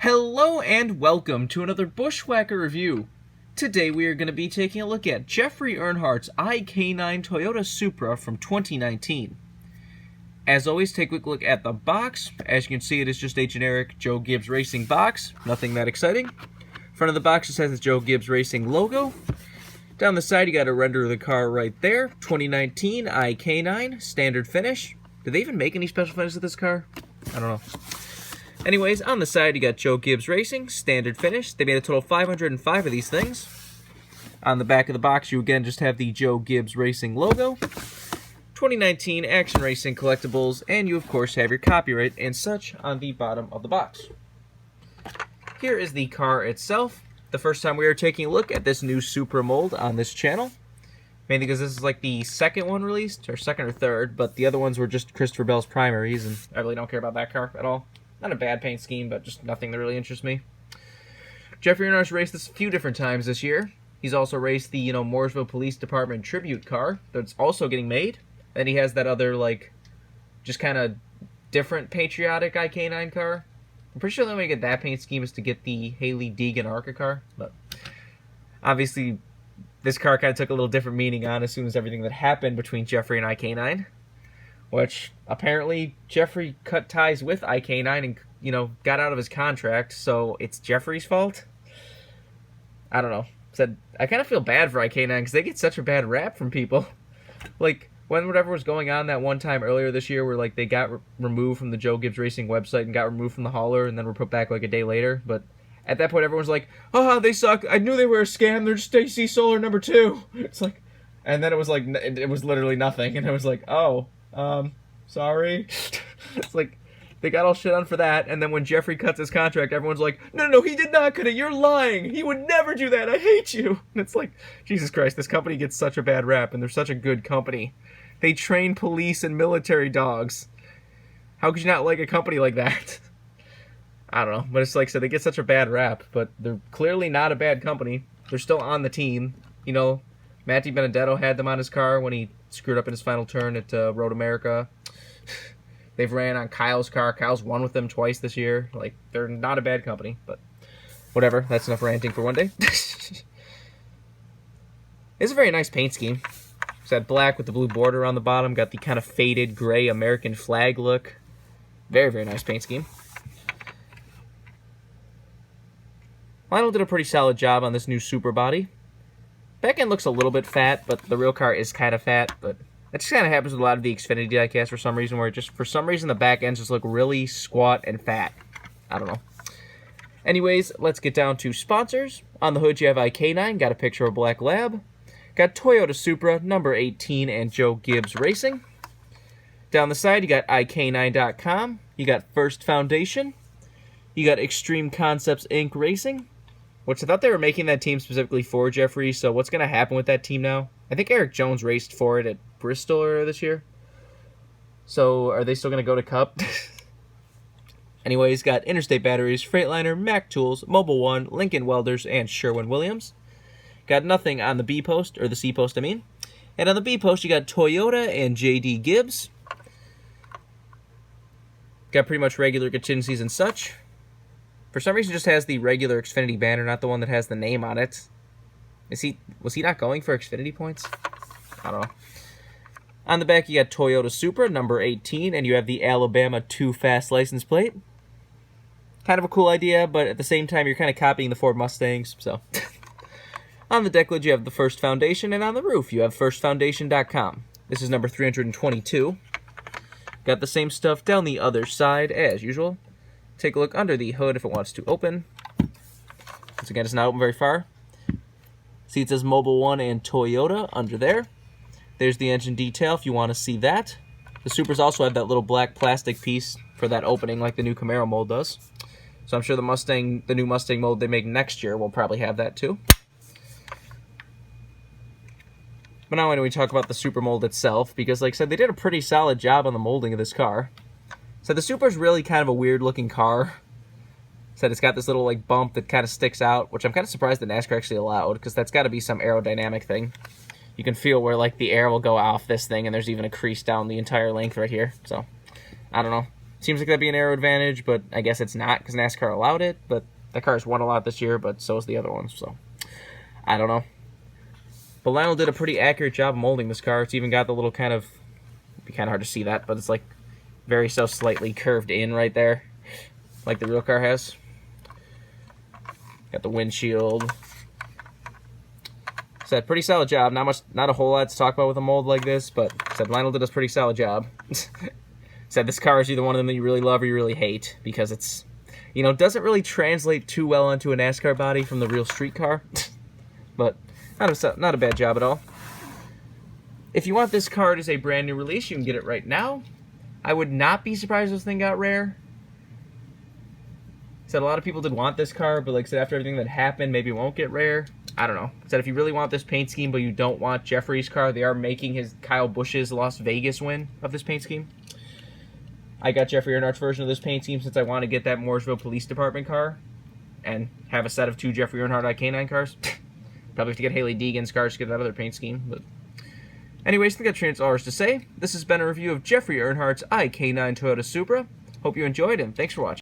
Hello and welcome to another Bushwhacker review. Today we are going to be taking a look at Jeffrey Earnhardt's iK9 Toyota Supra from 2019. As always, take a quick look at the box. As you can see, it is just a generic Joe Gibbs Racing box. Nothing that exciting. Front of the box just has the Joe Gibbs Racing logo. Down the side, you got a render of the car right there. 2019 iK9, standard finish. Did they even make any special finishes with this car? I don't know. Anyways, on the side, you got Joe Gibbs Racing, standard finish. They made a total of 505 of these things. On the back of the box, you again just have the Joe Gibbs Racing logo. 2019 Action Racing Collectibles, and you of course have your copyright and such on the bottom of the box. Here is the car itself. The first time we are taking a look at this new Supra mold on this channel. Mainly because this is like the second one released, or second or third, but the other ones were just Christopher Bell's primaries, and I really don't care about that car at all. Not a bad paint scheme, but just nothing that really interests me. Jeffrey Earnhardt's raced this a few different times this year. He's also raced the, Mooresville Police Department tribute car that's also getting made. Then he has that other, just kind of different patriotic iK9 car. I'm pretty sure the only way to get that paint scheme is to get the Haley Deegan ARCA car. But obviously, this car kind of took a little different meaning on as soon as everything that happened between Jeffrey and iK9. Which, apparently, Jeffrey cut ties with iK9 and, got out of his contract, so it's Jeffrey's fault? I don't know. I kind of feel bad for iK9 because they get such a bad rap from people. When whatever was going on that one time earlier this year where, they got removed from the Joe Gibbs Racing website and got removed from the hauler and then were put back, a day later. But at that point, everyone's like, oh, they suck. I knew they were a scam. They're just AC Solar number 2. It's like... And then it was it was literally nothing. And I was like, oh... sorry. It's like, they got all shit on for that, and then when Jeffrey cuts his contract, everyone's like, no, he did not cut it, you're lying, he would never do that, I hate you. And it's like, Jesus Christ, this company gets such a bad rap, and they're such a good company. They train police and military dogs. How could you not like a company like that? I don't know, but it's like I said, they get such a bad rap, but they're clearly not a bad company. They're still on the team, Matty Benedetto had them on his car when he screwed up in his final turn at Road America. They've ran on Kyle's car. Kyle's won with them twice this year. They're not a bad company, but whatever. That's enough ranting for one day. It's a very nice paint scheme. It's that black with the blue border on the bottom. Got the kind of faded gray American flag look. Very, very nice paint scheme. Lionel did a pretty solid job on this new Supra body. Back end looks a little bit fat, but the real car is kind of fat, but that just kind of happens with a lot of the Xfinity diecast for some reason, where for some reason the back ends just look really squat and fat. I don't know. Anyways, let's get down to sponsors. On the hood you have iK9, got a picture of a black lab. Got Toyota Supra, number 18, and Joe Gibbs Racing. Down the side you got iK9.com, you got First Foundation, you got Extreme Concepts Inc. Racing, which I thought they were making that team specifically for Jeffrey, so what's going to happen with that team now? I think Eric Jones raced for it at Bristol earlier this year. So, are they still going to go to Cup? Anyways, got Interstate Batteries, Freightliner, Mac Tools, Mobile One, Lincoln Welders, and Sherwin-Williams. Got nothing on the B post, or the C post, I mean. And on the B post, you got Toyota and J.D. Gibbs. Got pretty much regular contingencies and such. For some reason, it just has the regular Xfinity banner, not the one that has the name on it. Was he not going for Xfinity points? I don't know. On the back, you got Toyota Supra, number 18, and you have the Alabama 2 Fast license plate. Kind of a cool idea, but at the same time, you're kind of copying the Ford Mustangs, so. On the deck lid, you have the First Foundation, and on the roof, you have firstfoundation.com. This is number 322. Got the same stuff down the other side, as usual. Take a look under the hood if it wants to open. Once again, it's not open very far. See, it says Mobile One and Toyota under there. There's the engine detail if you want to see that. The Supras also have that little black plastic piece for that opening like the new Camaro mold does. So I'm sure the new Mustang mold they make next year will probably have that too. But now when we talk about the Supra mold itself, because like I said, they did a pretty solid job on the molding of this car. So the Supra's really kind of a weird looking car. So it's got this little bump that kind of sticks out, which I'm kind of surprised that NASCAR actually allowed, because that's got to be some aerodynamic thing. You can feel where the air will go off this thing, and there's even a crease down the entire length right here. So I don't know. Seems like that'd be an aero advantage, but I guess it's not because NASCAR allowed it. But that car's won a lot this year, but so is the other ones. So I don't know. But Lionel did a pretty accurate job of molding this car. It's even got the little kind of, it'd be kind of hard to see that, but it's like very so slightly curved in right there, like the real car has. Got the windshield. Said pretty solid job. Not a whole lot to talk about with a mold like this, but said Lionel did a pretty solid job. Said this car is either one of them that you really love or you really hate because it's, you know, doesn't really translate too well onto a NASCAR body from the real street car. But not a bad job at all. If you want this card as a brand new release, you can get it right now. I would not be surprised if this thing got rare. Said a lot of people did want this car, but like I said, after everything that happened, maybe it won't get rare. I don't know. Said if you really want this paint scheme, but you don't want Jeffrey's car, they are making his Kyle Busch's Las Vegas win of this paint scheme. I got Jeffrey Earnhardt's version of this paint scheme since I want to get that Mooresville Police Department car and have a set of 2 Jeffrey Earnhardt iK9 cars. Probably have to get Haley Deegan's cars to get that other paint scheme. But anyways, I think that's all there is to say. This has been a review of Jeffrey Earnhardt's iK9 Toyota Supra. Hope you enjoyed, and thanks for watching.